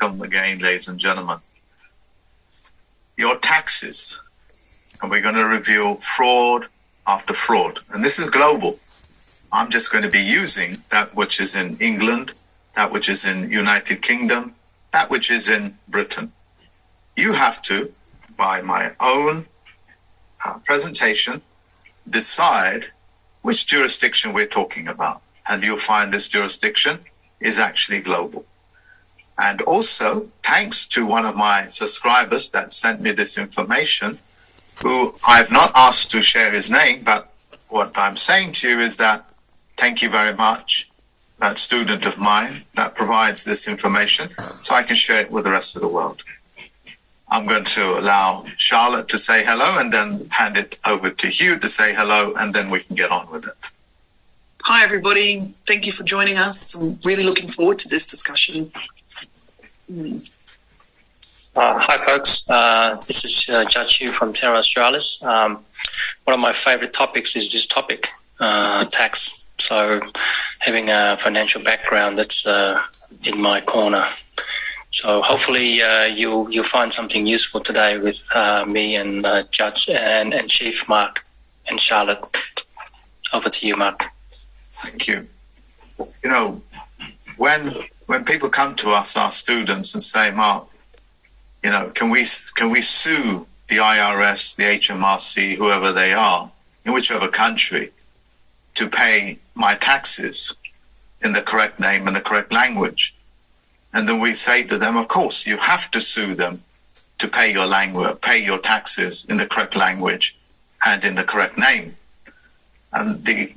welcome again, ladies and gentlemen. Your taxes, and we're going to review fraud after fraud. And this is global. I'm just going to be using that which is in England, that which is in United Kingdom, that which is in Britain. You have to, by my own presentation, decide which jurisdiction we're talking about. And you'll find this jurisdiction is actually global. And also, thanks to one of my subscribers that sent me this information, who I've not asked to share his name, but what I'm saying to you is that thank you very much, that student of mine that provides this information, so I can share it with the rest of the world. I'm going to allow Charlotte to say hello and then hand it over to Hugh to say hello, and then we can get on with it. Hi, everybody. Thank you for joining us. I'm really looking forward to this discussion. Hi, folks. This is Judge Hugh from Terra Australis. One of my favorite topics is this topic, tax. So having a financial background, that's in my corner. So hopefully you'll find something useful today with me and Judge and Chief Mark and Charlotte. Over to you, Mark. Thank you. You know, when people come to us, our students, and say, Mark, you know, can we sue the IRS, the HMRC, whoever they are, in whichever country, to pay my taxes in the correct name and the correct language? And then we say to them, of course, you have to sue them to pay your taxes in the correct language and in the correct name. And the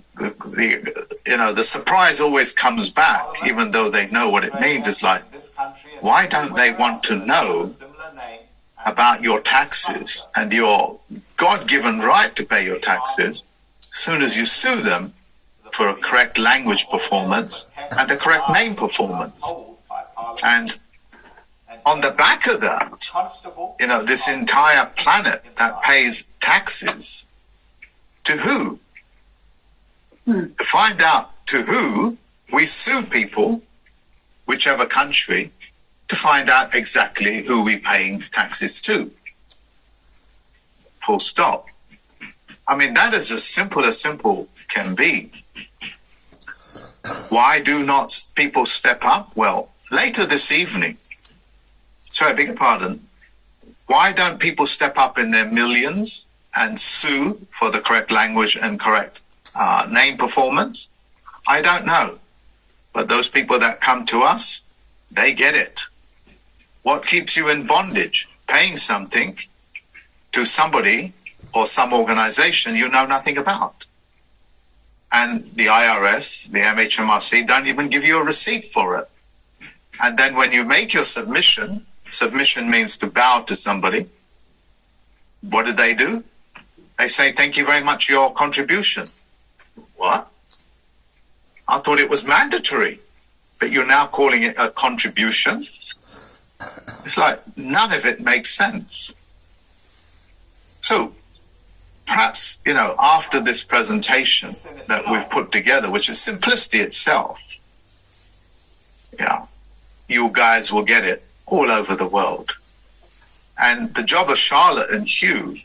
surprise always comes back, even though they know what it means. It's like, why don't they want to know about your taxes and your God-given right to pay your taxes as soon as you sue them for a correct language performance and a correct name performance? And on the back of that, you know, this entire planet that pays taxes, to who? To find out to who, we sue people, whichever country, to find out exactly who we're paying taxes to. Full stop. I mean, that is as simple can be. Why do not people step up? Well, later this evening, sorry, I beg your pardon, why don't people step up in their millions and sue for the correct language and correct name performance? I don't know. But those people that come to us, they get it. What keeps you in bondage? Paying something to somebody or some organization you know nothing about. And the IRS, the MHMRC don't even give you a receipt for it. And then when you make your submission means to bow to somebody. What do? They say, thank you very much for your contribution. What? I thought it was mandatory, but you're now calling it a contribution? It's like none of it makes sense. So perhaps, you know, after this presentation that we've put together, which is simplicity itself, yeah, you guys will get it all over the world. And the job of Charlotte and Hugh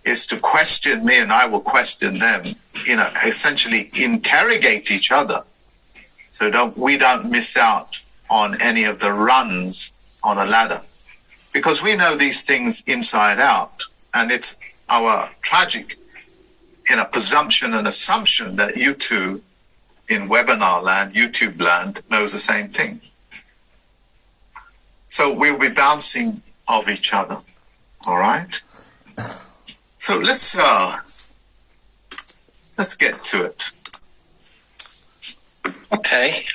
is to question me and I will question them, you know, essentially interrogate each other so we don't miss out on any of the runs on a ladder. Because we know these things inside out, and it's our tragic, you know, presumption and assumption that you two in webinar land, YouTube land, knows the same thing. So we'll be bouncing off each other, all right? So let's get to it. Okay.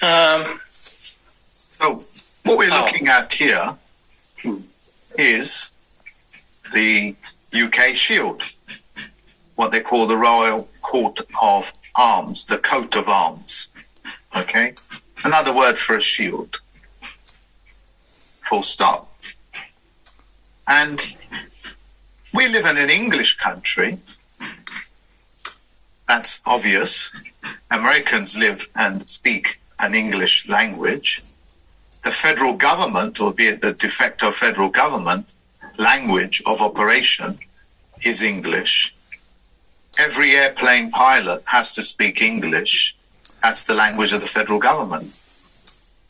So what we're looking at here is the UK Shield, what they call the Royal Coat of Arms, the coat of arms. Okay? Another word for a shield. Full stop. And we live in an English country. That's obvious. Americans live and speak an English language. the federal government, or be it the de facto federal government, language of operation is English. Every airplane pilot has to speak English. That's the language of the federal government.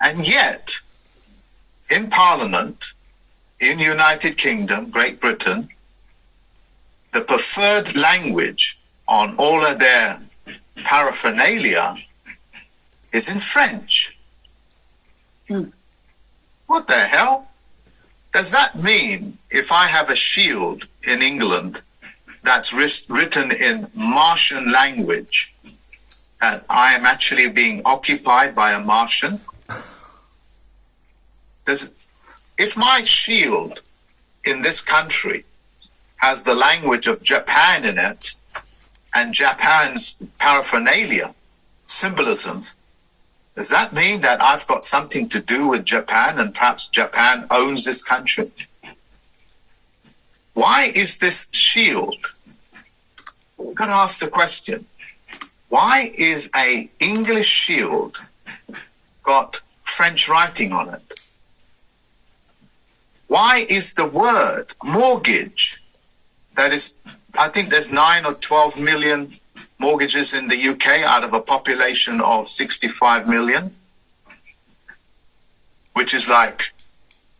And yet, in Parliament, in United Kingdom, Great Britain, the preferred language on all of their paraphernalia is in French. What the hell? Does that mean if I have a shield in England that's written in Martian language, that I am actually being occupied by a Martian? If my shield in this country has the language of Japan in it, and Japan's paraphernalia, symbolisms, does that mean that I've got something to do with Japan and perhaps Japan owns this country? Why is this shield? I've got to ask the question. Why is a English shield got French writing on it? Why is the word mortgage, that is, I think there's 9 or 12 million mortgages in the UK out of a population of 65 million, which is like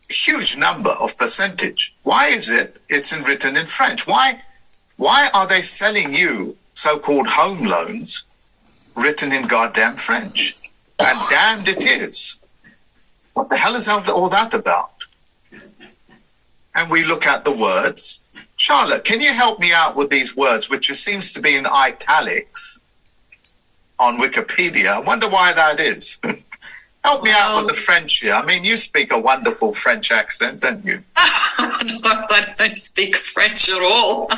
a huge number of percentage. Why is it's written in French? Why are they selling you so-called home loans written in goddamn French? And damned it is. What the hell is all that about? And we look at the words. Charlotte, can you help me out with these words, which seems to be in italics on Wikipedia? I wonder why that is. Help me out with the French here. I mean, you speak a wonderful French accent, don't you? No, I don't speak French at all.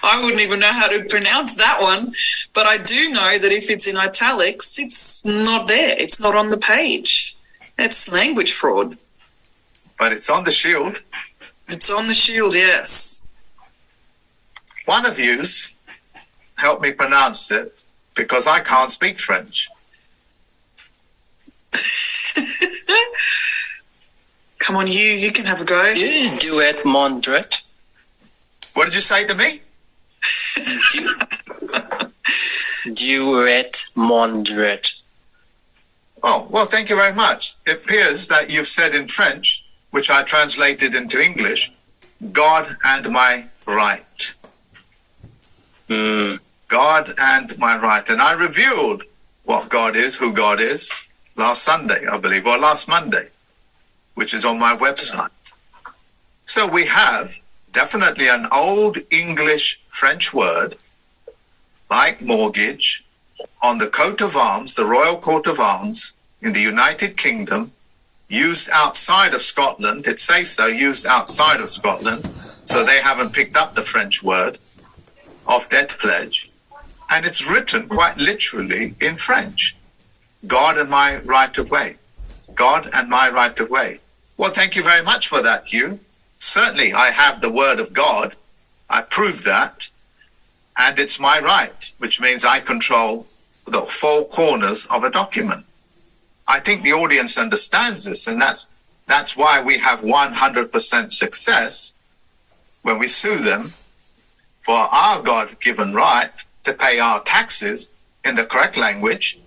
I wouldn't even know how to pronounce that one. But I do know that if it's in italics, it's not there. It's not on the page. It's language fraud. But it's on the shield. It's on the shield, yes. One of yous help me pronounce it, because I can't speak French. Come on, you can have a go. Duet Mondret. What did you say to me? Duet Mondret. Oh, well, thank you very much. It appears that you've said in French, which I translated into English, God and my right. God and my right. And I revealed what God is, who God is, last Sunday, I believe, or last Monday, which is on my website. So we have definitely an old English French word, like mortgage, on the coat of arms, the royal coat of arms in the United Kingdom, used outside of Scotland. It says so, used outside of Scotland, so they haven't picked up the French word of debt pledge. And it's written quite literally in French. God and my right of way. God and my right of way. Well, thank you very much for that, Hugh. Certainly, I have the word of God. I prove that. And it's my right, which means I control the four corners of a document. I think the audience understands this, and that's why we have 100% success when we sue them for our God-given right to pay our taxes in the correct language,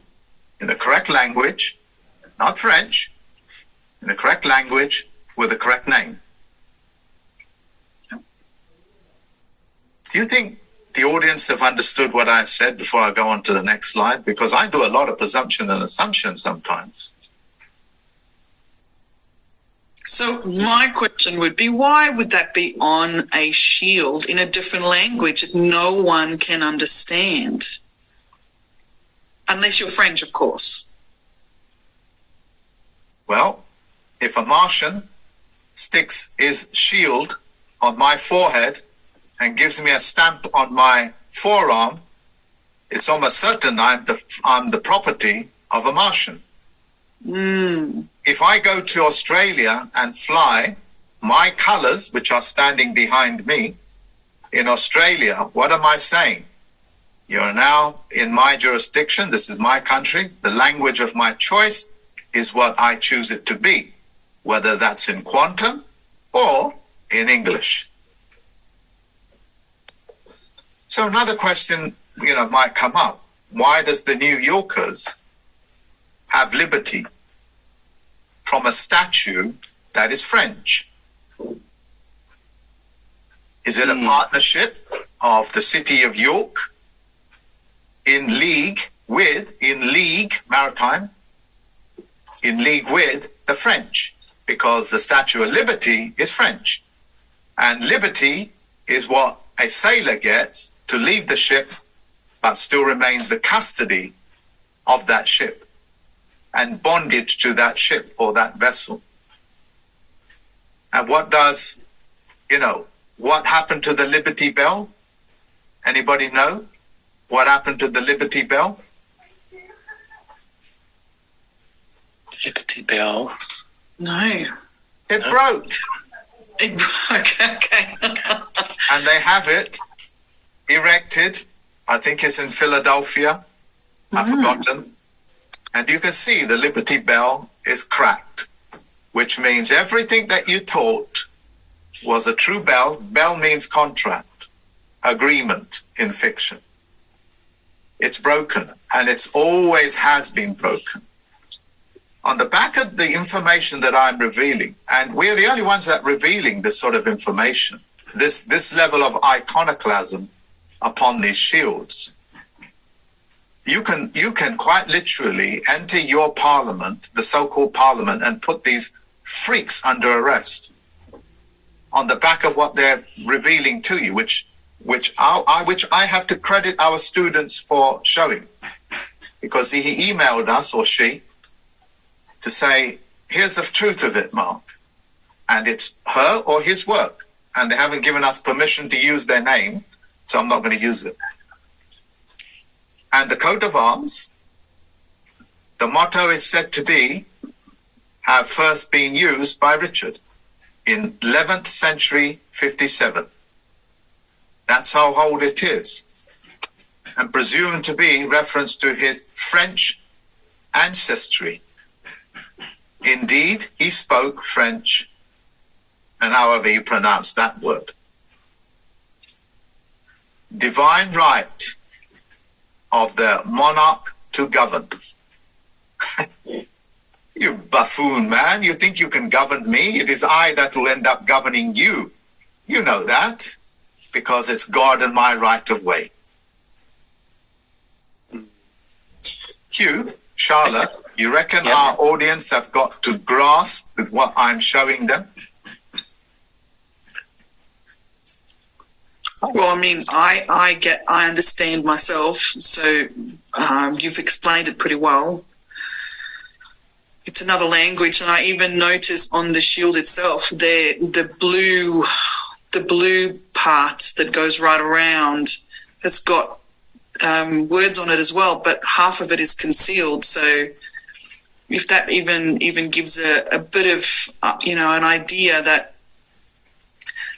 not French, in the correct language with the correct name. Do you think the audience have understood what I've said before I go on to the next slide? Because I do a lot of presumption and assumption sometimes. So my question would be, why would that be on a shield in a different language that no one can understand? Unless you're French, of course. Well, if a Martian sticks his shield on my forehead and gives me a stamp on my forearm, it's almost certain I'm the property of a Martian. If I go to Australia and fly my colors, which are standing behind me, in Australia, what am I saying? You're now in my jurisdiction. This is my country. The language of my choice is what I choose it to be. whether that's in quantum or in English. So another question, might come up. Why does the New Yorkers have liberty from a statue that is French? Is it a partnership of the city of York in league maritime, in league with the French? Because the Statue of Liberty is French. And liberty is what a sailor gets to leave the ship, but still remains the custody of that ship and bondage to that ship or that vessel. And what happened to the Liberty Bell? Anybody know what happened to the Liberty Bell? Liberty Bell. No. It broke. It broke, okay. And they have it erected, I think it's in Philadelphia, I've forgotten. And you can see the Liberty Bell is cracked, which means everything that you taught was a true bell. Bell means contract, agreement in fiction. It's broken, and it's always has been broken. On the back of the information that I'm revealing, and we're the only ones that are revealing this sort of information, this level of iconoclasm upon these shields, you can quite literally enter your parliament, the so-called parliament, and put these freaks under arrest on the back of what they're revealing to you, which I have to credit our students for showing, because he emailed us, or she, to say, here's the truth of it, Mark. And it's her or his work. And they haven't given us permission to use their name, so I'm not going to use it. And the coat of arms, the motto is said to be, have first been used by Richard in 11th century 57. That's how old it is. And presumed to be reference to his French ancestry. Indeed, he spoke French, and however you pronounce that word. Divine right of the monarch to govern. You buffoon, man. You think you can govern me? It is I that will end up governing you. You know that, because it's God and my right of way. Hugh, Charlotte, you reckon our audience have got to grasp with what I'm showing them? Well, I mean, I understand myself, so you've explained it pretty well. It's another language, and I even notice on the shield itself, the blue part that goes right around has got words on it as well, but half of it is concealed. So if that even gives a bit of an idea that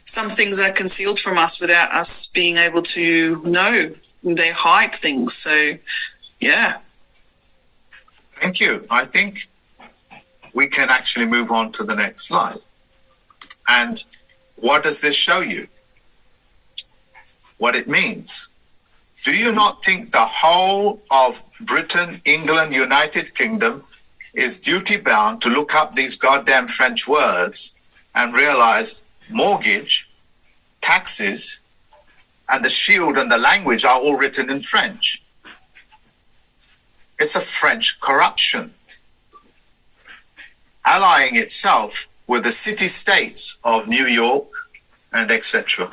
some things are concealed from us without us being able to know. They hide things. So, yeah. Thank you. I think we can actually move on to the next slide. And what does this show you? What it means. Do you not think the whole of Britain, England, United Kingdom is duty bound to look up these goddamn French words and realize mortgage, taxes, and the shield and the language are all written in French? It's a French corruption, allying itself with the city-states of New York and etc.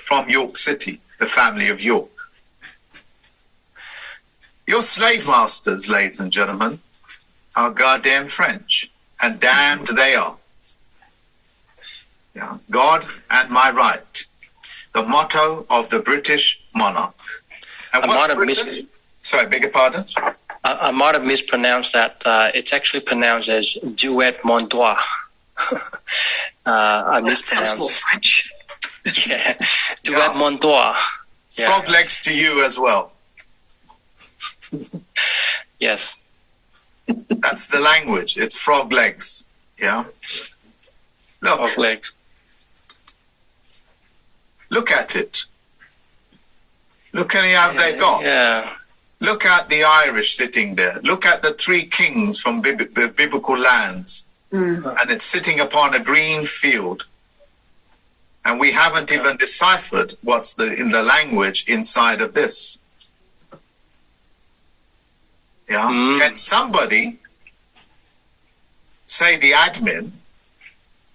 From York City, the family of York. Your slave masters, ladies and gentlemen, are goddamn French, and damned they are. Yeah. God and my right, the motto of the British monarch. And sorry, beg your pardon? I might have mispronounced that. It's actually pronounced as Duet Mon Doigt. I mispronounced. That sounds more French. Yeah, Duet Mon Doigt. Yeah. Frog legs to you as well. Yes. That's the language. It's frog legs. Yeah. Dog legs. Look at it. Look at how they got. Yeah. Look at the Irish sitting there. Look at the three kings from biblical lands. And it's sitting upon a green field. And we haven't even deciphered what's in the language inside of this. Yeah. Can somebody say, the admin,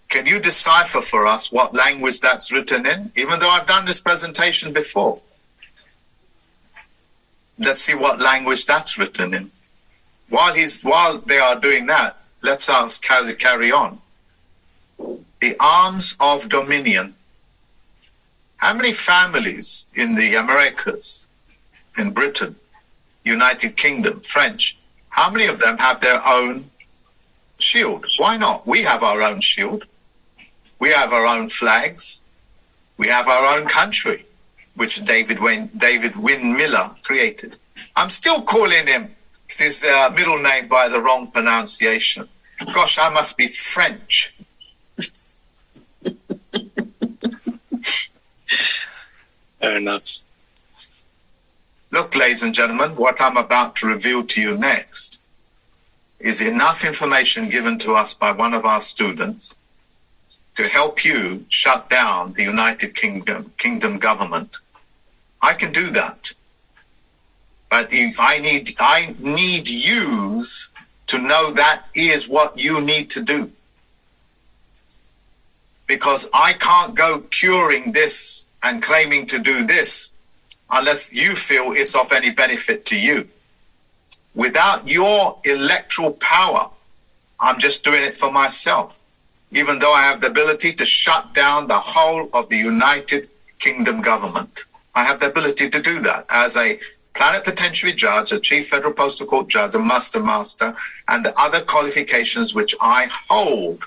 can you decipher for us what language that's written in? Even though I've done this presentation before. Let's see what language that's written in. While they are doing that, let's carry on. The arms of dominion. How many families in the Americas, in Britain, United Kingdom, French, how many of them have their own shield? Why not? We have our own shield. We have our own flags. We have our own country, which David Wynne Miller created. I'm still calling him his middle name by the wrong pronunciation. Gosh, I must be French. Fair enough. Look, ladies and gentlemen, what I'm about to reveal to you next is enough information given to us by one of our students to help you shut down the United Kingdom government. I can do that. But I need you to know that is what you need to do. Because I can't go curing this and claiming to do this unless you feel it's of any benefit to you. Without your electoral power, I'm just doing it for myself, even though I have the ability to shut down the whole of the United Kingdom government. I have the ability to do that as a plenipotentiary judge, a chief federal postal court judge, a muster master, and the other qualifications which I hold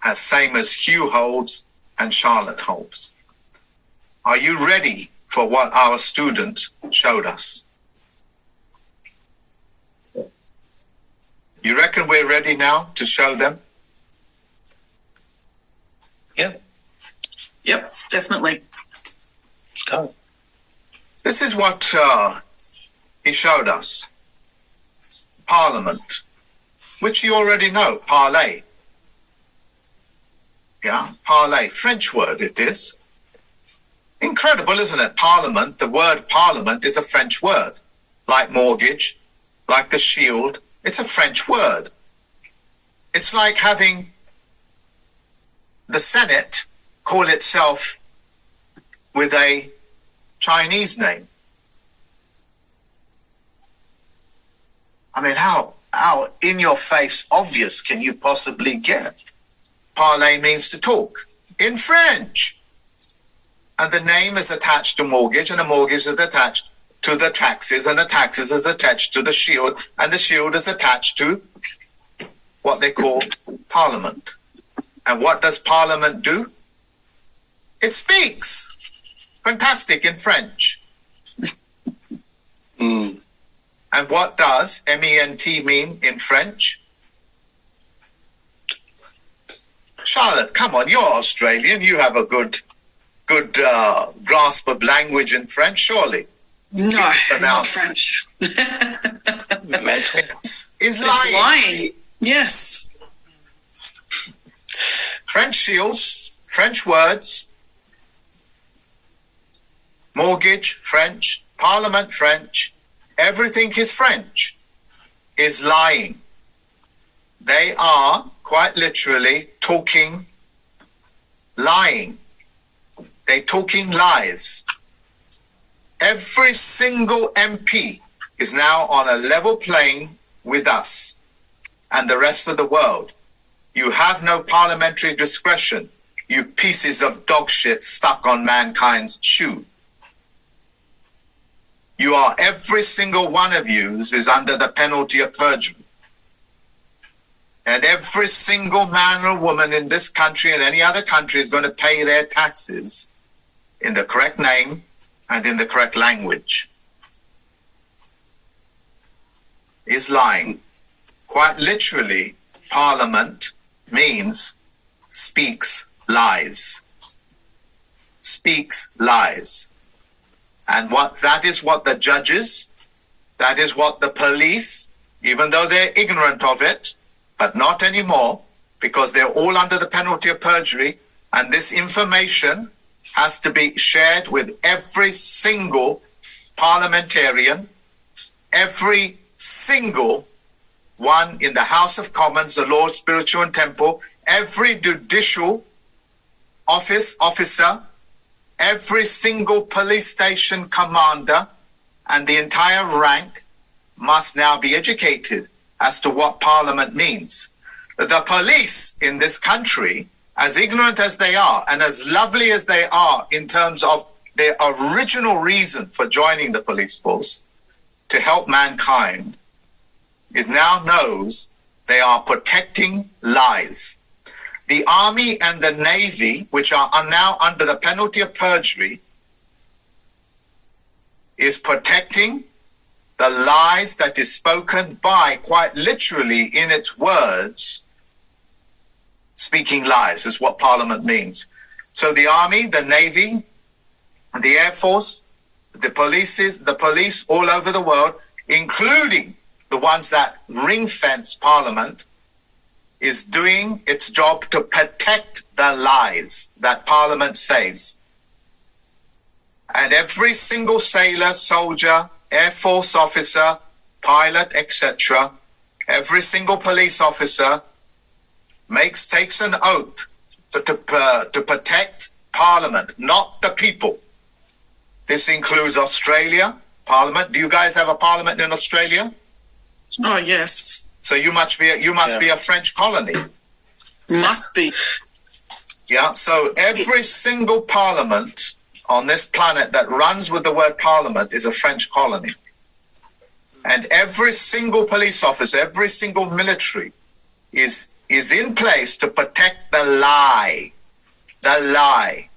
as same as Hugh holds and Charlotte holds. Are you ready for what our student showed us? You reckon we're ready now to show them? Yeah. Yep, definitely. Let's go. This is what he showed us. Parliament, which you already know, parler. Yeah, parler, French word it is. Incredible, isn't it? Parliament, the word parliament is a French word. Like mortgage, like the shield, it's a French word. It's like having the Senate call itself with a Chinese name. I mean, how in your face obvious can you possibly get? Parler means to talk in French. And the name is attached to mortgage, and the mortgage is attached to the taxes, and the taxes is attached to the shield, and the shield is attached to what they call Parliament. And what does Parliament do? It speaks. Fantastic in French. And what does MENT mean in French? Charlotte, come on, you're Australian. You have a good grasp of language in French, surely. No, not French. Mental. Is It's lying. Yes. French shields, French words, mortgage, French, Parliament, French, everything is French, is lying. They are quite literally talking, lying. They're talking lies. Every single MP is now on a level plane with us and the rest of the world. You have no parliamentary discretion, you pieces of dog shit stuck on mankind's shoe. You are, every single one of you is under the penalty of perjury. And every single man or woman in this country and any other country is going to pay their taxes in the correct name and in the correct language. Is lying. Quite literally, Parliament means speaks lies. Speaks lies. And that is what the judges, that is what the police, even though they're ignorant of it, but not anymore, because they're all under the penalty of perjury, and this information has to be shared with every single parliamentarian, every single one in the House of Commons, the Lord Spiritual and Temple, every judicial officer, every single police station commander, and the entire rank must now be educated as to what Parliament means. The police in this country, as ignorant as they are and as lovely as they are in terms of their original reason for joining the police force to help mankind, it now knows they are protecting lies. The Army and the Navy, which are now under the penalty of perjury, is protecting the lies that is spoken by, quite literally in its words, speaking lies is what Parliament means. So the Army, the Navy, the Air Force, the police all over the world, including the ones that ring-fence Parliament, is doing its job to protect the lies that Parliament says. And every single sailor, soldier, Air Force officer, pilot, etc., every single police officer takes an oath to protect Parliament, not the people. This includes Australia, Parliament. Do you guys have a Parliament in Australia? Oh, yes. So you must be a French colony. Must be. Yeah, so every single parliament on this planet that runs with the word parliament is a French colony. And every single police officer, every single military is in place to protect the lie. The lie.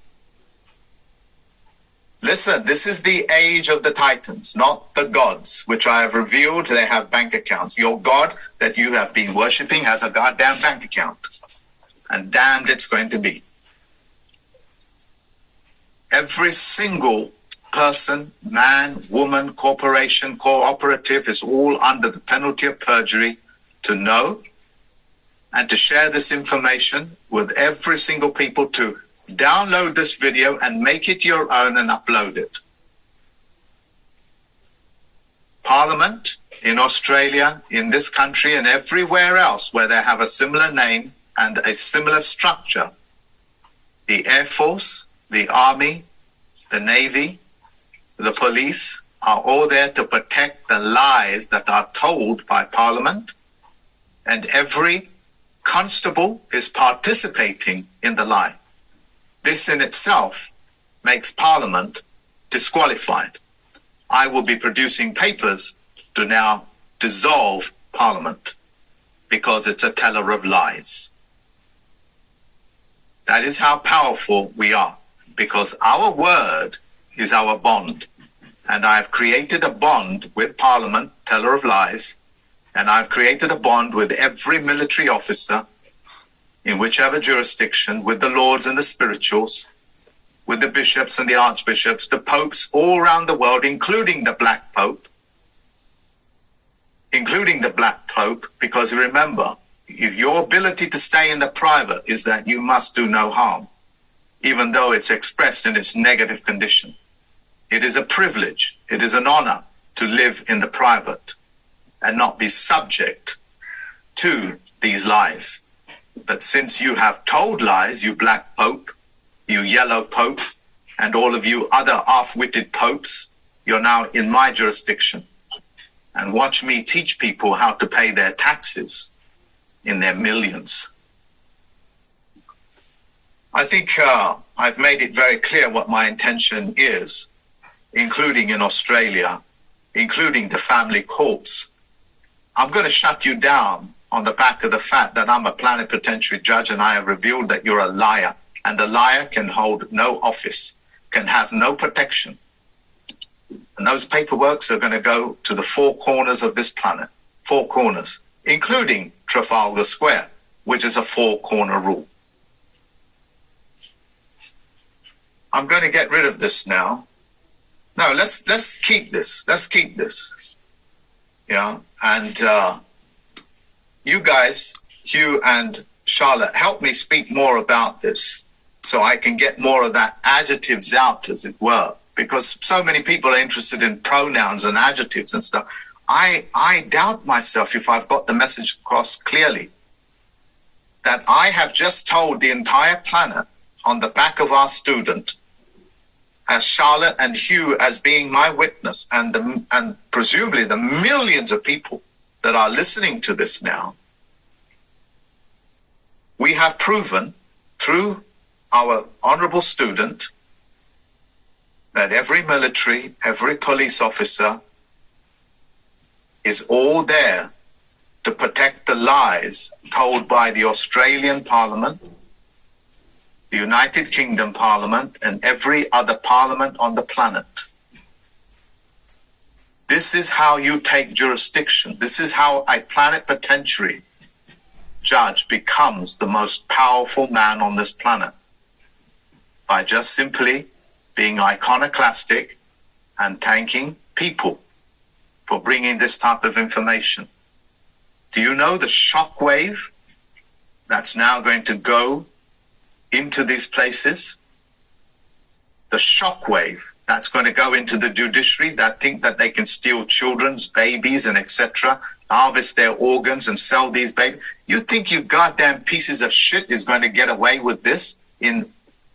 Listen, this is the age of the Titans, not the gods, which I have revealed. They have bank accounts. Your God that you have been worshipping has a goddamn bank account. And damned it's going to be. Every single person, man, woman, corporation, cooperative is all under the penalty of perjury to know and to share this information with every single people, to download this video and make it your own and upload it. Parliament in Australia, in this country, and everywhere else where they have a similar name and a similar structure, the Air Force, the Army, the Navy, the police are all there to protect the lies that are told by Parliament, and every constable is participating in the lie. This in itself makes Parliament disqualified. I will be producing papers to now dissolve Parliament because it's a teller of lies. That is how powerful we are, because our word is our bond. And I have created a bond with Parliament, teller of lies, and I've created a bond with every military officer in whichever jurisdiction, with the lords and the spirituals, with the bishops and the archbishops, the popes all around the world, including the Black Pope, because remember, your ability to stay in the private is that you must do no harm, even though it's expressed in its negative condition. It is a privilege, it is an honor to live in the private and not be subject to these lies. But since you have told lies, you Black Pope, you Yellow Pope, and all of you other half-witted popes, you're now in my jurisdiction. And watch me teach people how to pay their taxes in their millions. I think I've made it very clear what my intention is, including in Australia, including the family courts. I'm going to shut you down on the back of the fact that I'm a plenipotentiary judge and I have revealed that you're a liar, and a liar can hold no office, can have no protection. And those paperworks are going to go to the four corners of this planet, four corners, including Trafalgar Square, which is a four-corner rule. I'm going to get rid of this now. No, let's keep this. Let's keep this. Yeah, and you guys, Hugh and Charlotte, help me speak more about this so I can get more of that adjectives out, as it were, because so many people are interested in pronouns and adjectives and stuff. I doubt myself if I've got the message across clearly that I have just told the entire planet on the back of our student, as Charlotte and Hugh as being my witness, and presumably the millions of people that are listening to this now, we have proven through our honorable student that every military, every police officer is all there to protect the lies told by the Australian Parliament, the United Kingdom Parliament, and every other parliament on the planet. This is how you take jurisdiction. This is how a plenipotentiary judge becomes the most powerful man on this planet, by just simply being iconoclastic and thanking people for bringing this type of information. Do you know the shockwave that's now going to go into these places? The shockwave that's going to go into the judiciary that think that they can steal children's babies and etc., harvest their organs and sell these babies. You think you goddamn pieces of shit is going to get away with this?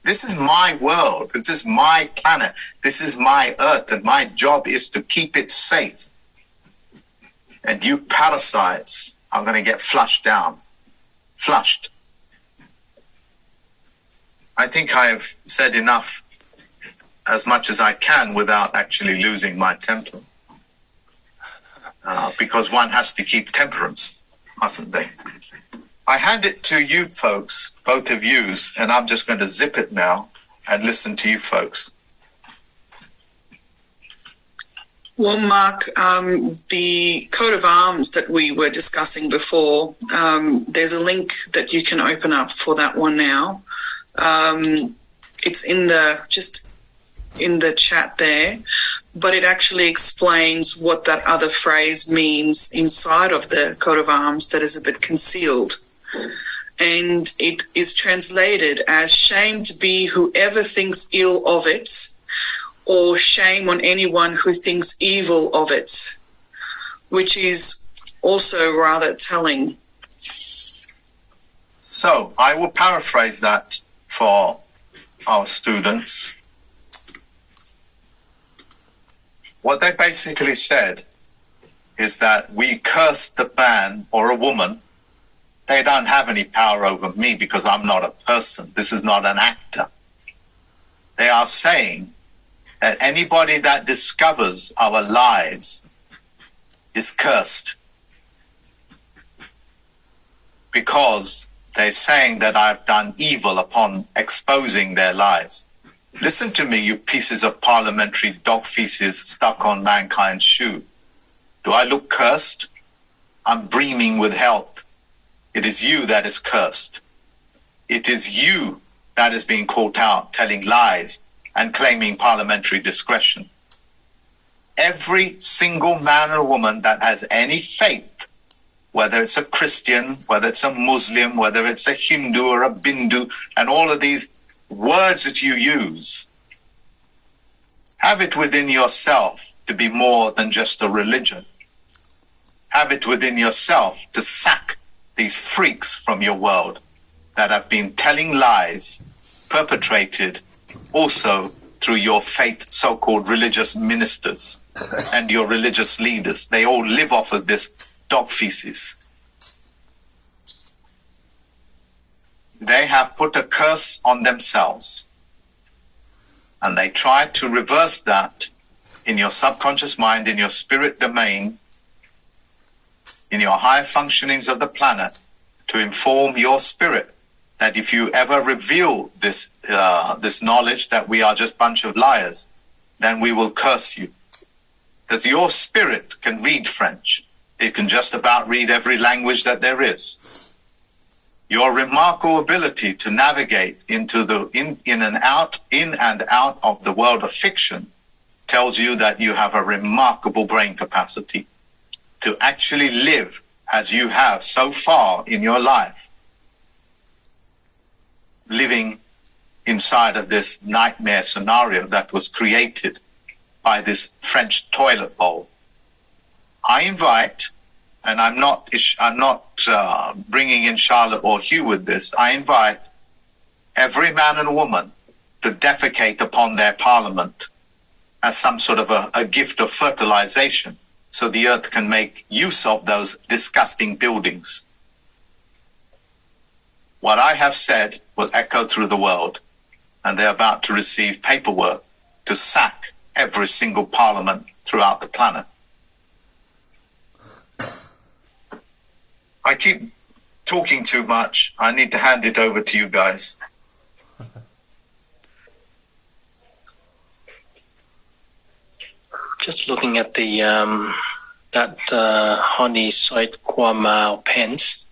This is my world. This is my planet. This is my earth, and my job is to keep it safe. And you parasites are going to get flushed down. Flushed. I think I have said enough, as much as I can, without actually losing my temper. Because one has to keep temperance, mustn't they? I hand it to you folks, both of yous, and I'm just going to zip it now and listen to you folks. Well, Mark, the coat of arms that we were discussing before, there's a link that you can open up for that one now. It's in the chat there, but it actually explains what that other phrase means inside of the coat of arms that is a bit concealed. And it is translated as shame to be whoever thinks ill of it, or shame on anyone who thinks evil of it, which is also rather telling. So I will paraphrase that for our students. What they basically said is that we cursed the man or a woman. They don't have any power over me because I'm not a person. This is not an actor. They are saying that anybody that discovers our lies is cursed, because they're saying that I've done evil upon exposing their lies. Listen to me, you pieces of parliamentary dog feces stuck on mankind's shoe. Do I look cursed? I'm brimming with health. It is you that is cursed. It is you that is being caught out telling lies and claiming parliamentary discretion. Every single man or woman that has any faith, whether it's a Christian, whether it's a Muslim, whether it's a Hindu or a Bindu, and all of these words that you use, have it within yourself to be more than just a religion. Have it within yourself to sack these freaks from your world that have been telling lies, perpetrated also through your faith so-called religious ministers and your religious leaders. They all live off of this dog feces. They have put a curse on themselves, and they try to reverse that in your subconscious mind, in your spirit domain, in your higher functionings of the planet, to inform your spirit that if you ever reveal this knowledge that we are just a bunch of liars, then we will curse you. Because your spirit can read French. It can just about read every language that there is. Your remarkable ability to navigate into the in and out of the world of fiction tells you that you have a remarkable brain capacity to actually live as you have so far in your life, living inside of this nightmare scenario that was created by this French toilet bowl. I invite, and I'm not bringing in Charlotte or Hugh with this, I invite every man and woman to defecate upon their parliament as some sort of a gift of fertilization, so the earth can make use of those disgusting buildings. What I have said will echo through the world, and they're about to receive paperwork to sack every single parliament throughout the planet. I keep talking too much. I need to hand it over to you guys. Just looking at the honey site Kwamau pens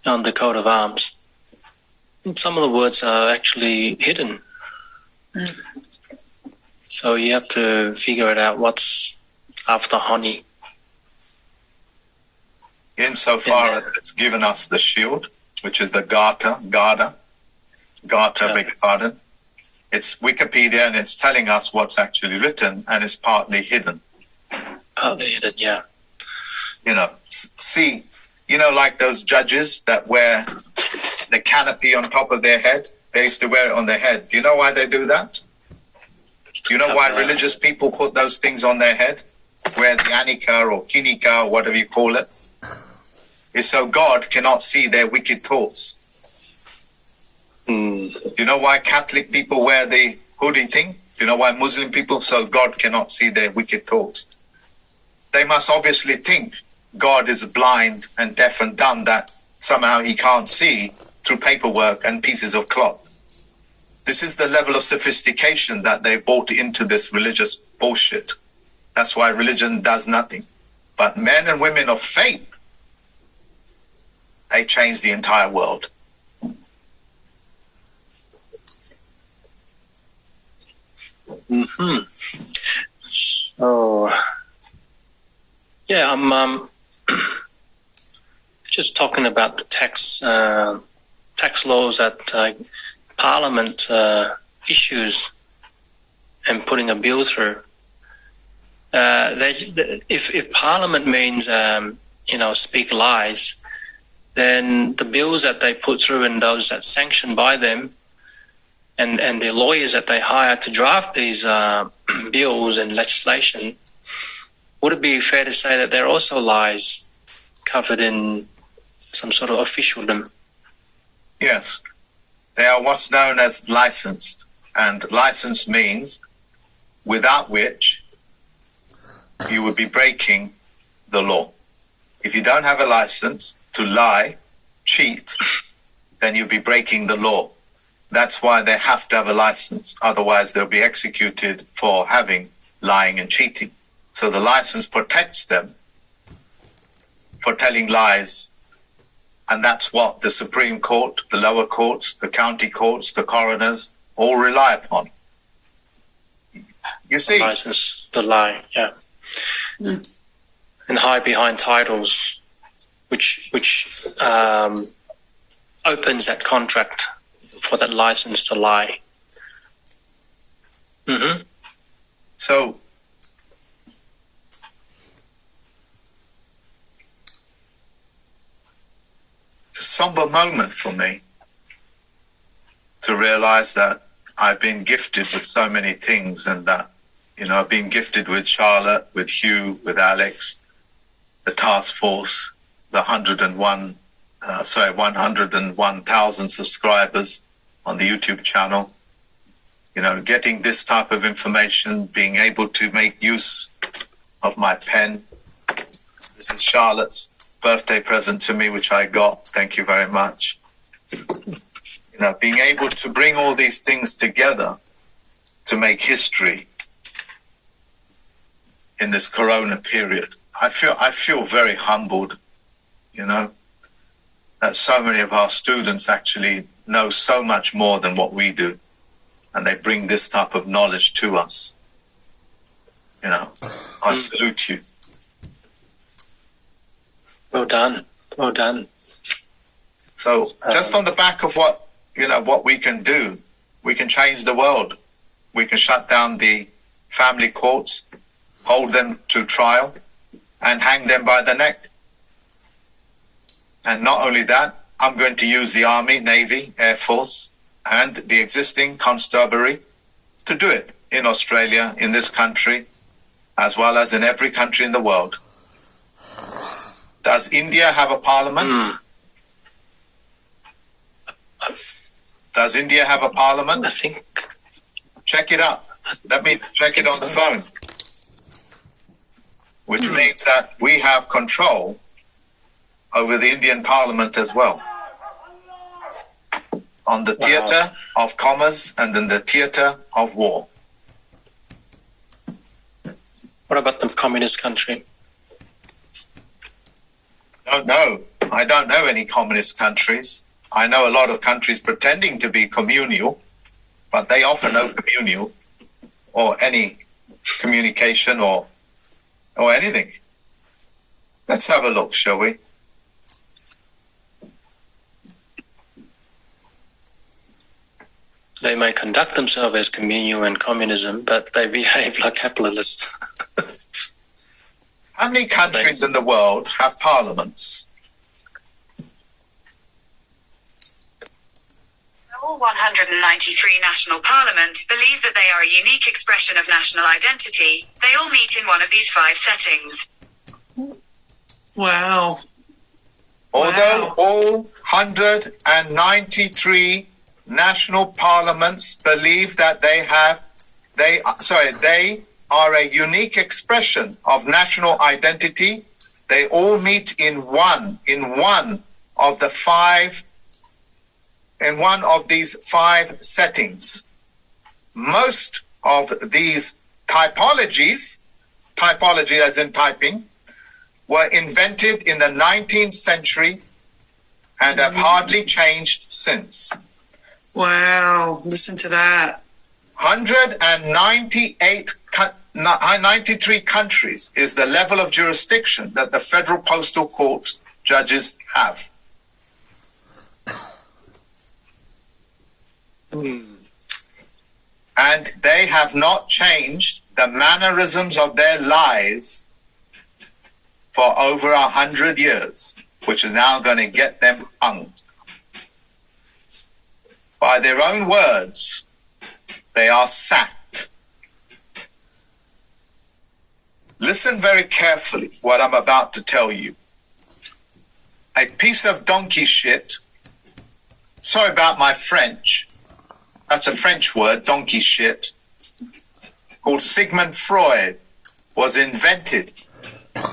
on the coat of arms. Some of the words are actually hidden. So you have to figure it out what's after honey. Insofar as it's given us the shield, which is the garter, beg your pardon. It's Wikipedia, and it's telling us what's actually written, and it's partly hidden. Partly hidden, yeah. See, like those judges that wear the canopy on top of their head? They used to wear it on their head. Do you know why they do that? Do you know why religious people put those things on their head? Wear the anika or kinika or whatever you call it. It's so God cannot see their wicked thoughts. Do you know why Catholic people wear the hoodie thing? Do you know why Muslim people? So God cannot see their wicked thoughts. They must obviously think God is blind and deaf and dumb, that somehow he can't see through paperwork and pieces of cloth. This is the level of sophistication that they brought into this religious bullshit. That's why religion does nothing. But men and women of faith, they change the entire world. So, yeah, I'm just talking about the tax laws that Parliament issues and putting a bill through. If Parliament means speak lies, then the bills that they put through and those that sanctioned by them, and the lawyers that they hire to draft these bills and legislation, would it be fair to say that they're also lies covered in some sort of officialdom? Yes. They are what's known as licensed. And license means without which you would be breaking the law. If you don't have a license to lie, cheat, then you'll be breaking the law. That's why they have to have a license. Otherwise, they'll be executed for having lying and cheating. So the license protects them for telling lies. And that's what the Supreme Court, the lower courts, the county courts, the coroners all rely upon. You see? The license, the lie, yeah. And hide behind titles, which opens that contract for that license to lie. So it's a somber moment for me to realize that I've been gifted with so many things, and that, I've been gifted with Charlotte, with Hugh, with Alex, the task force, the 101,000 subscribers on the YouTube channel. Getting this type of information, being able to make use of my pen. This is Charlotte's birthday present to me, which I got. Thank you very much. Being able to bring all these things together to make history in this Corona period. I feel very humbled, that that so many of our students actually know so much more than what we do. And they bring this type of knowledge to us. You know, I salute you. Well done. Well done. So just on the back of what we can do, we can change the world. We can shut down the family courts, hold them to trial, and hang them by the neck. And not only that, I'm going to use the Army, Navy, Air Force, and the existing constabulary to do it in Australia, in this country, as well as in every country in the world. Does India have a parliament? Does India have a parliament? I think. Check it out. Let me check it on the phone. Which means that we have control over the Indian parliament as well. On the theatre of commerce and in the theatre of war. What about the communist country? Don't know. I don't know any communist countries. I know a lot of countries pretending to be communal, but they offer no communal or any communication or anything. Let's have a look, shall we? They may conduct themselves as communal and communism, but they behave like capitalists. How many countries in the world have parliaments? All 193 national parliaments believe that they are a unique expression of national identity. They all meet in one of these 5 settings. Wow. Although all 193 national parliaments believe that they are a unique expression of national identity, they all meet in one of these 5 settings. Most of these typology as in typing, were invented in the 19th century and have hardly changed since. Wow, listen to that. 93 countries is the level of jurisdiction that the Federal Postal Court judges have. And they have not changed the mannerisms of their lives for over 100 years, which is now going to get them hung. By their own words, they are sacked. Listen very carefully what I'm about to tell you. A piece of donkey shit, sorry about my French, that's a French word, donkey shit, called Sigmund Freud, was invented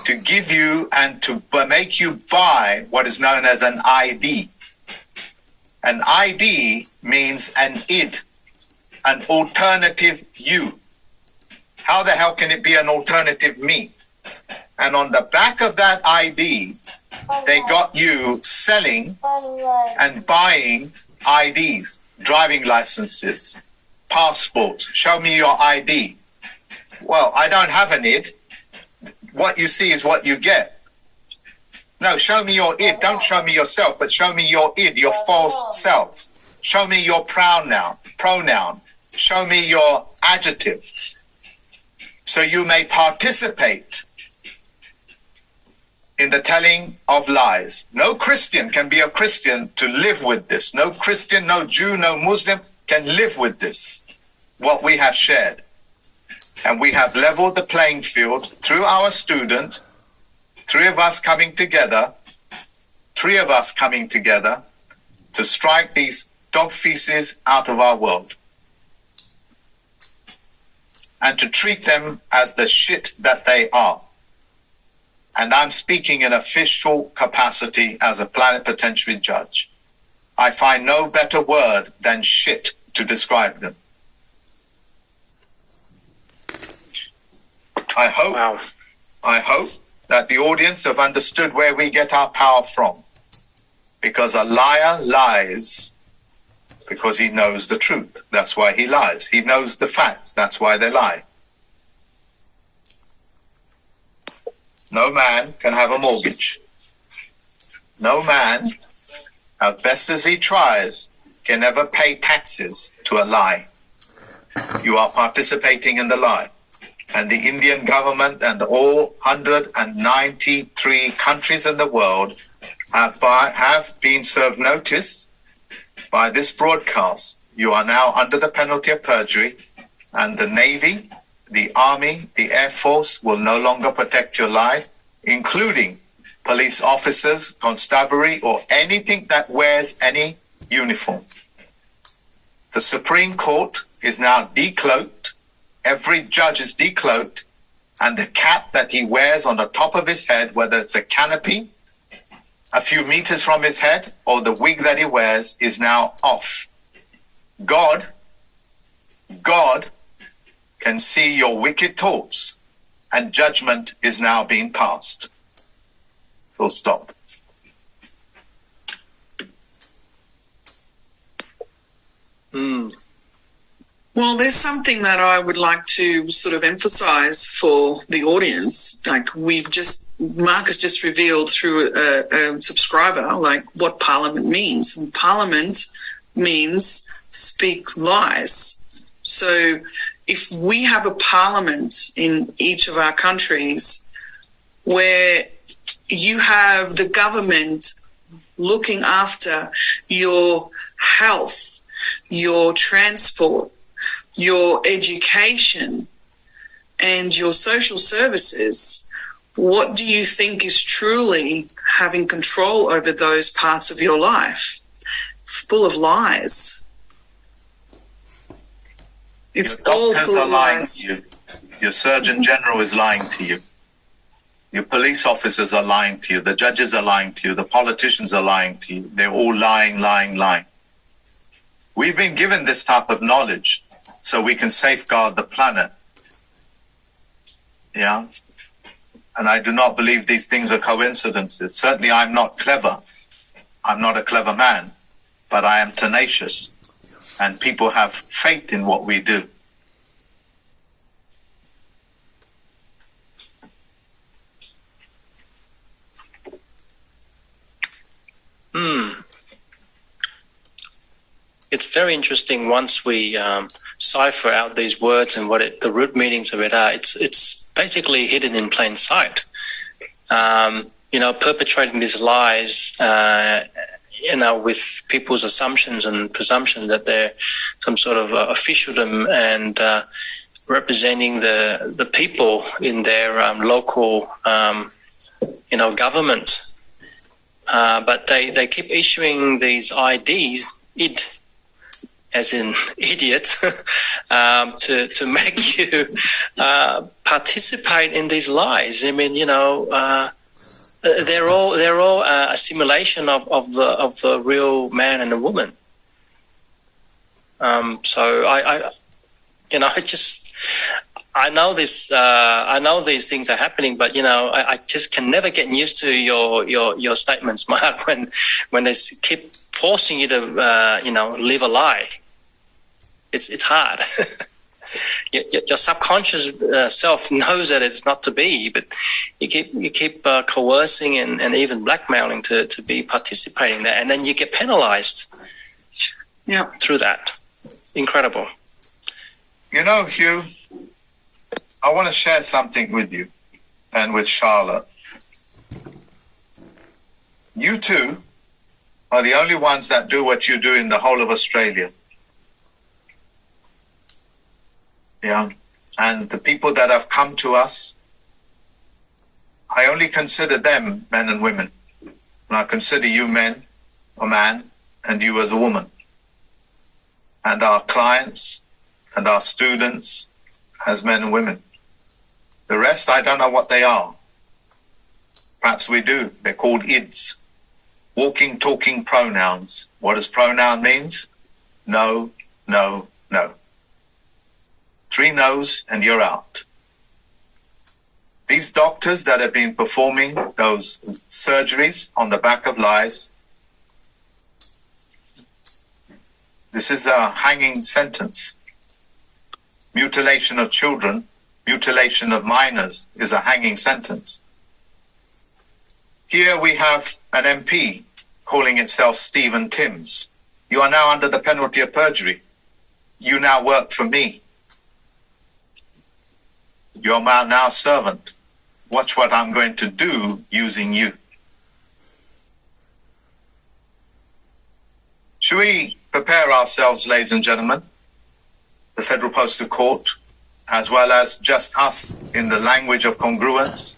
to give you and to make you buy what is known as an ID. An ID means an id, an alternative you. How the hell can it be an alternative me? And on the back of that ID, they got you selling and buying IDs, driving licenses, passports. Show me your ID. Well, I don't have an id. What you see is what you get. No, show me your id. Don't show me yourself, but show me your id, your false self. Show me your pronoun. Show me your adjective. So you may participate in the telling of lies. No Christian can be a Christian to live with this. No Christian, no Jew, no Muslim can live with this, what we have shared. And we have leveled the playing field through our student, 3 of us coming together to strike these dog feces out of our world and to treat them as the shit that they are. And I'm speaking in official capacity as a plenipotentiary judge. I find no better word than shit to describe them. I hope that the audience have understood where we get our power from. Because a liar lies because he knows the truth. That's why he lies. He knows the facts. That's why they lie. No man can have a mortgage. No man, as best as he tries, can ever pay taxes to a lie. You are participating in the lie. And the Indian government and all 193 countries in the world have been served notice by this broadcast. You are now under the penalty of perjury, and the Navy, the Army, the Air Force will no longer protect your life, including police officers, constabulary, or anything that wears any uniform. The Supreme Court is now decloaked. Every judge is decloaked, and the cap that he wears on the top of his head, whether it's a canopy a few meters from his head or the wig that he wears, is now off. God can see your wicked thoughts, and judgment is now being passed. Full stop. Well, there's something that I would like to sort of emphasize for the audience. Like Mark has just revealed through a subscriber, like what parliament means. And parliament means speak lies. So if we have a parliament in each of our countries where you have the government looking after your health, your transport, your education, and your social services, what do you think is truly having control over those parts of your life? Full of lies. It's all full of lies. You. Your Surgeon General is lying to you. Your police officers are lying to you. The judges are lying to you. The politicians are lying to you. They're all lying. We've been given this type of knowledge so we can safeguard the planet. Yeah? And I do not believe these things are coincidences. Certainly I'm not clever. I'm not a clever man, but I am tenacious. And people have faith in what we do. It's very interesting once we cipher out these words and the root meanings of it are. It's basically hidden in plain sight. Perpetrating these lies, with people's assumptions and presumption that they're some sort of officialdom and representing the people in their local, government. But they keep issuing these IDs, as in idiot, to make you participate in these lies. I mean, they're all a simulation of the real man and the woman. So I know this. I know these things are happening, but I just can never get used to your statements, Mark, when they keep forcing you to live a lie. It's hard. Your subconscious self knows that it's not to be, but you keep coercing and even blackmailing to be participating there, and then you get penalized. Yeah, through that. Incredible. Hugh, I want to share something with you and with Charlotte. You two are the only ones that do what you do in the whole of Australia. Yeah. And the people that have come to us, I only consider them men and women. And I consider you men, a man, and you as a woman. And our clients and our students as men and women. The rest, I don't know what they are. Perhaps we do. They're called ids. Walking, talking pronouns. What does pronoun means? No, no, no. 3 no's and you're out. These doctors that have been performing those surgeries on the back of lies, This is a hanging sentence. Mutilation of children, mutilation of minors is a hanging sentence. Here we have an MP calling itself Stephen Timms. You are now under the penalty of perjury. You now work for me. You are my now servant. Watch what I'm going to do using you. Should we prepare ourselves, ladies and gentlemen, the Federal Postal Court, as well as just us in the language of congruence,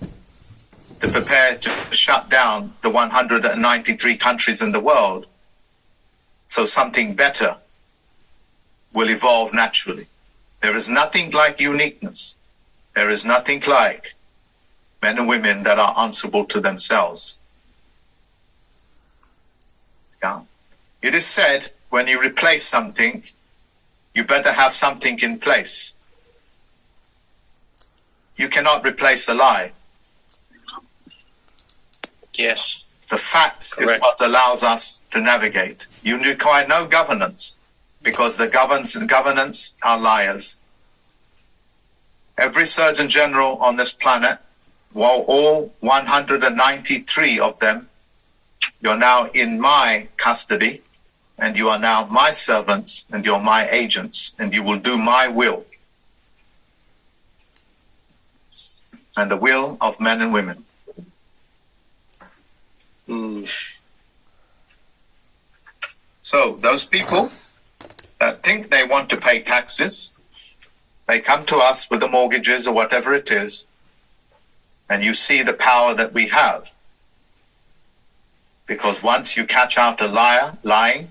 to prepare to shut down the 193 countries in the world so something better will evolve naturally? There is nothing like uniqueness. There is nothing like men and women that are answerable to themselves. Yeah. It is said, when you replace something, you better have something in place. You cannot replace a lie. Yes. The facts Correct. is what allows us to navigate. You require no governance, because the governance are liars. Every Surgeon General on this planet, while all 193 of them, you're now in my custody, and you are now my servants, and you're my agents, and you will do my will, and the will of men and women. So those people that think they want to pay taxes, they come to us with the mortgages or whatever it is, and you see the power that we have. Because once you catch out a liar lying,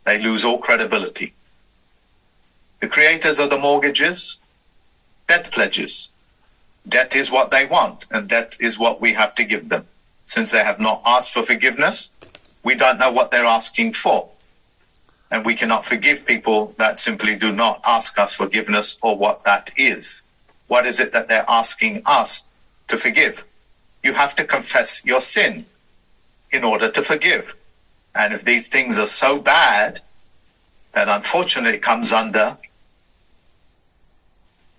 they lose all credibility. The creators of the mortgages, debt pledges. Debt is what they want, and debt is what we have to give them. Since they have not asked for forgiveness, we don't know what they're asking for. And we cannot forgive people that simply do not ask us forgiveness or what that is. What is it that they're asking us to forgive? You have to confess your sin in order to forgive. And if these things are so bad, then unfortunately it comes under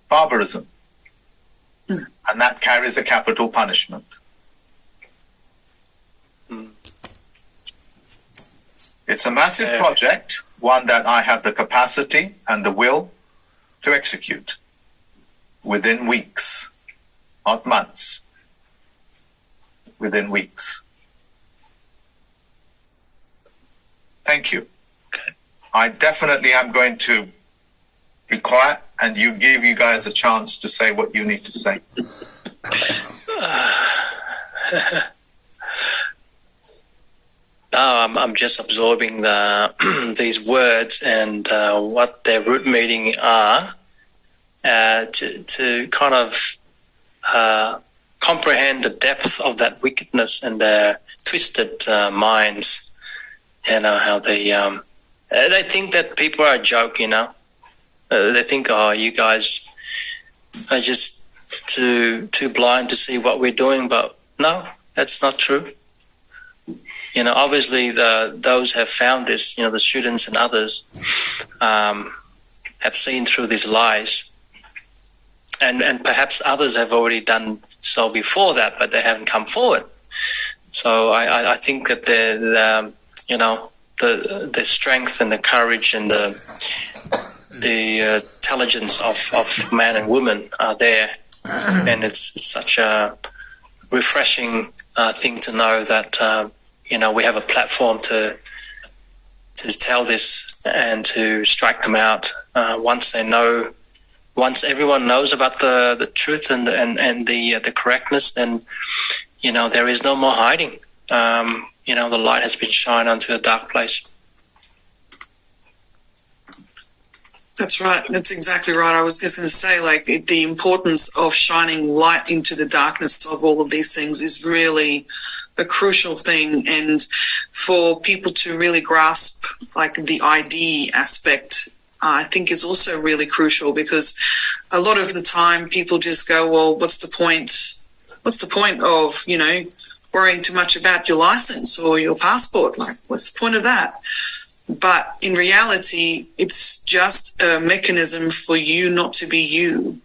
barbarism. And that carries a capital punishment. It's a massive project, one that I have the capacity and the will to execute within weeks, not months, within weeks. Thank you. Okay. I definitely am going to be quiet and give you guys a chance to say what you need to say. I'm just absorbing these words and what their root meaning are to kind of comprehend the depth of that wickedness and their twisted minds. You know, how they think that people are a joke, you know. They think, oh, you guys are just too blind to see what we're doing, but no, that's not true. You know, obviously those have found this, you know, the students and others have seen through these lies. And perhaps others have already done so before that, but they haven't come forward. So I think that the strength and the courage and the intelligence of man and woman are there. And it's such a refreshing thing to know that, we have a platform to tell this and to strike them out once everyone knows about the truth and the correctness, then, there is no more hiding. The light has been shined onto a dark place. That's right. That's exactly right. I was just going to say, the importance of shining light into the darkness of all of these things is really a crucial thing. And for people to really grasp, the ID aspect, I think is also really crucial, because a lot of the time people just go, well, what's the point? What's the point of, worrying too much about your license or your passport? What's the point of that? But in reality, it's just a mechanism for you not to be you.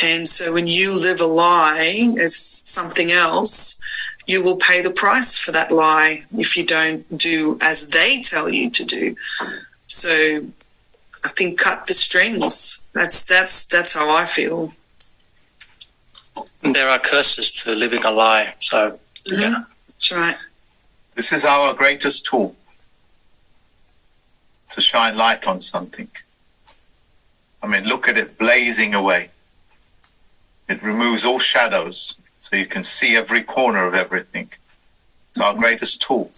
And so when you live a lie as something else, you will pay the price for that lie if you don't do as they tell you to do. So I think cut the strings. That's how I feel. There are curses to living a lie. So, yeah. That's right. This is our greatest tool, to shine light on something. I mean, look at it blazing away. It removes all shadows, so you can see every corner of everything. It's our greatest tool.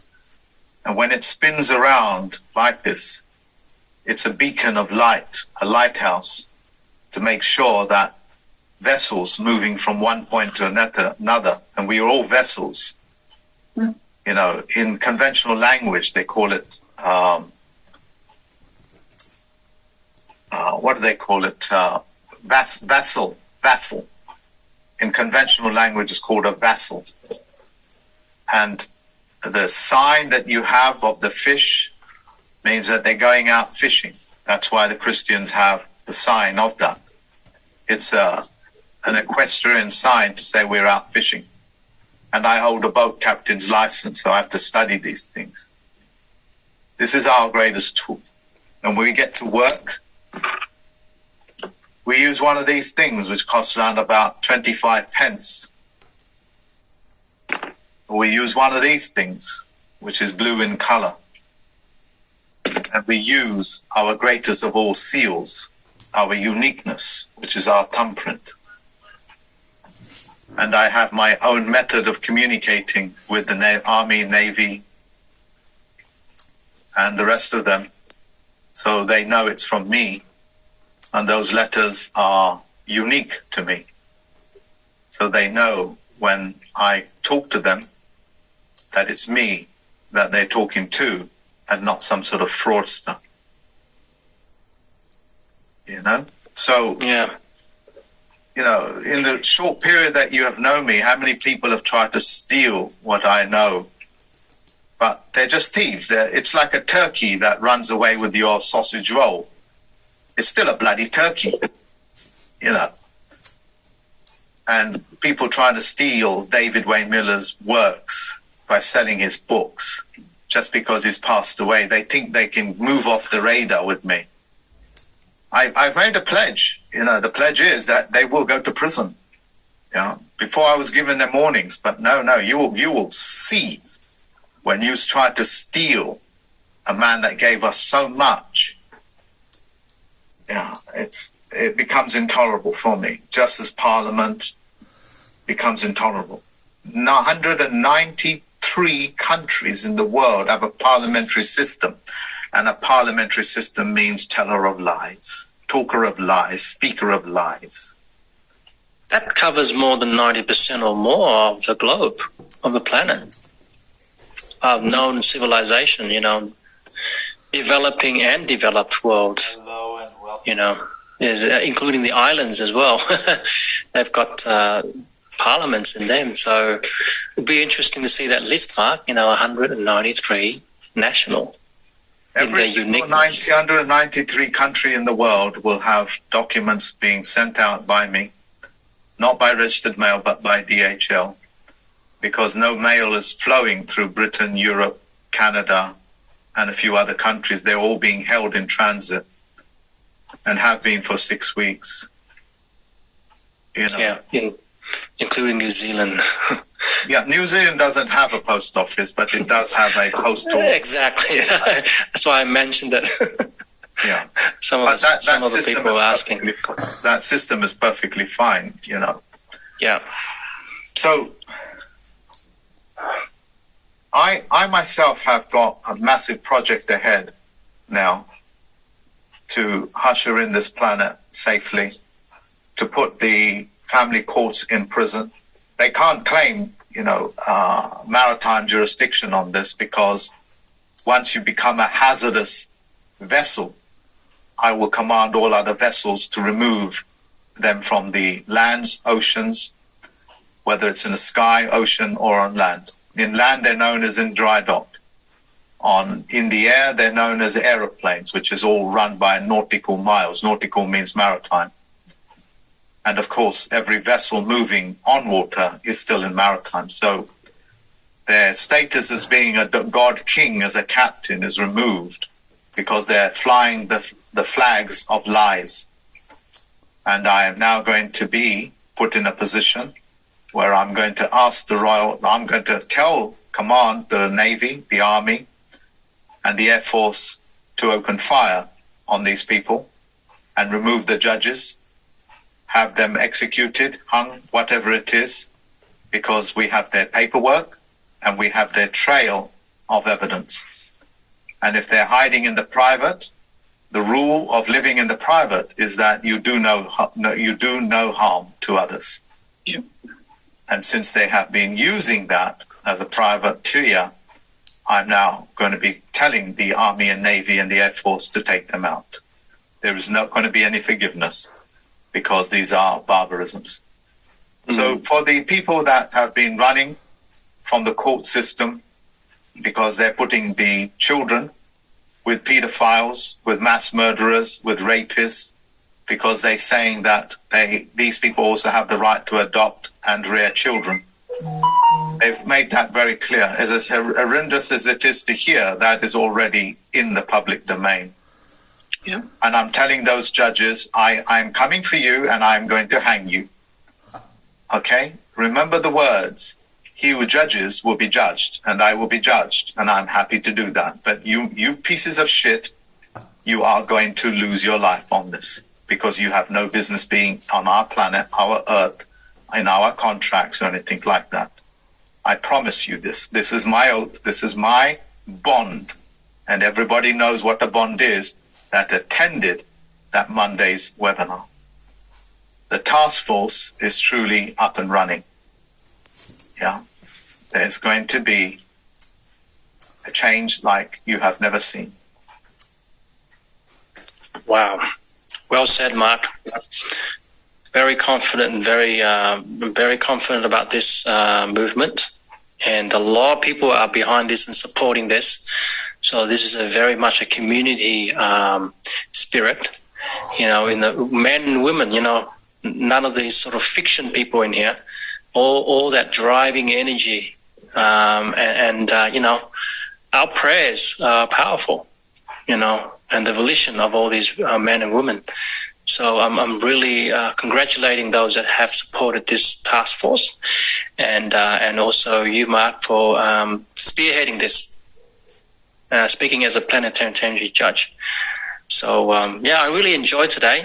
And when it spins around like this, it's a beacon of light, a lighthouse, to make sure that vessels moving from one point to another, and we are all vessels. You know, in conventional language, they call it, what do they call it? Vassal. In conventional language, it's called a vassal. And the sign that you have of the fish means that they're going out fishing. That's why the Christians have the sign of that. It's an equestrian sign to say we're out fishing. And I hold a boat captain's license, so I have to study these things. This is our greatest tool. And when we get to work, we use one of these things which costs around about 25 pence. We use one of these things, which is blue in color. And we use our greatest of all seals, our uniqueness, which is our thumbprint. And I have my own method of communicating with the Army, Navy, and the rest of them, so they know it's from me. And those letters are unique to me. So they know when I talk to them that it's me that they're talking to and not some sort of fraudster. You know? So, Yeah. you know, in the short period that you have known me, how many people have tried to steal what I know? But they're just thieves. It's like a turkey that runs away with your sausage roll. It's still a bloody turkey, you know. And people trying to steal David Wayne Miller's works by selling his books just because he's passed away. They think they can move off the radar with me. I've made a pledge. You know, the pledge is that they will go to prison. You know, before I was given their warnings, but no, you will see when you try to steal a man that gave us so much. Yeah, it becomes intolerable for me, just as Parliament becomes intolerable. 193 countries in the world have a parliamentary system, and a parliamentary system means teller of lies, talker of lies, speaker of lies. That covers more than 90% or more of the globe, of the planet, of known civilization, you know, developing and developed world. You know, including the islands as well. They've got parliaments in them. So it'd be interesting to see that list, Mark, you know, 193 national. Every single 193 country in the world will have documents being sent out by me, not by registered mail, but by DHL, because no mail is flowing through Britain, Europe, Canada, and a few other countries. They're all being held in transit. And have been for 6 weeks. You know. Yeah, including New Zealand. Yeah, New Zealand doesn't have a post office, but it does have a postal. Exactly. That's why I mentioned it. Yeah. Some of the people are asking. That system is perfectly fine, you know. Yeah. So I myself have got a massive project ahead now to usher in this planet safely, to put the family courts in prison. They can't claim, you know, maritime jurisdiction on this, because once you become a hazardous vessel, I will command all other vessels to remove them from the lands, oceans, whether it's in the sky, ocean, or on land. In land, they're known as in dry dock. in the air, they're known as aeroplanes, which is all run by nautical miles. Nautical means maritime. And of course, every vessel moving on water is still in maritime. So their status as being a god king, as a captain, is removed because they're flying the flags of lies. And I am now going to be put in a position where I'm going to I'm going to command the Navy, the Army, and the Air Force to open fire on these people and remove the judges, have them executed, hung, whatever it is, because we have their paperwork and we have their trail of evidence. And if they're hiding in the private, the rule of living in the private is that you do no harm to others. Yep. And since they have been using that as a privateer, I'm now going to be telling the Army and Navy and the Air Force to take them out. There is not going to be any forgiveness because these are barbarisms. Mm-hmm. So for the people that have been running from the court system because they're putting the children with pedophiles, with mass murderers, with rapists, because they're saying that these people also have the right to adopt and rear children. They've made that very clear. As horrendous as it is to hear, that is already in the public domain. Yeah. And I'm telling those judges, I'm coming for you and I'm going to hang you. Okay? Remember the words. He who judges will be judged, and I will be judged, and I'm happy to do that. But you pieces of shit, you are going to lose your life on this, because you have no business being on our planet, our earth, in our contracts or anything like that. I promise you this. This is my oath. This is my bond. And everybody knows what a bond is that attended that Monday's webinar. The task force is truly up and running. Yeah. There's going to be a change like you have never seen. Wow. Well said, Mark. Very confident and very confident about this movement. And a lot of people are behind this and supporting this. So this is very much a community spirit, in the men and women, none of these sort of fiction people in here, all that driving energy. And our prayers are powerful, and the volition of all these men and women. So I'm really congratulating those that have supported this task force, and also you, Mark, for spearheading this, speaking as a planetary judge. So, I really enjoyed today.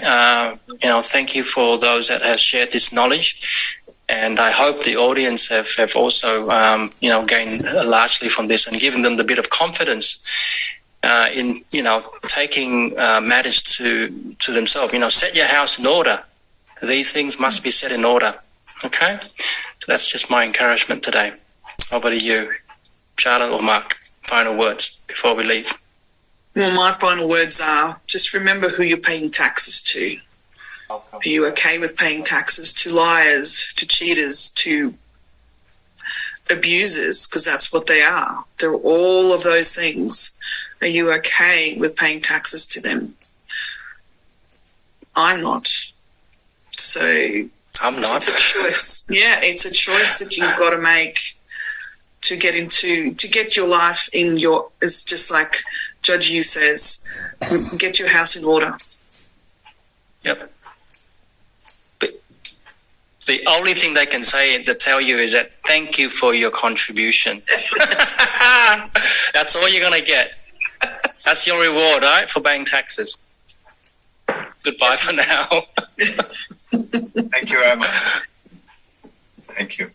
Thank you for those that have shared this knowledge. And I hope the audience have also, gained largely from this and given them the bit of confidence in, taking matters to themselves. Set your house in order. These things must be set in order. Okay? So that's just my encouragement today. Over to you, Charlotte or Mark. Final words before we leave. Well, my final words are just remember who you're paying taxes to. Are you okay with paying taxes to liars, to cheaters, to abusers? Because that's what they are. They're all of those things. Are you okay with paying taxes to them? I'm not. So I'm not. It's a choice. Yeah, it's a choice that you've got to make to get your life in your, it's just like Judge Yu says, get your house in order. Yep. The only thing they can say to tell you is that thank you for your contribution. That's all you're going to get. That's your reward, right, for paying taxes. Goodbye for now. Thank you very much. Thank you.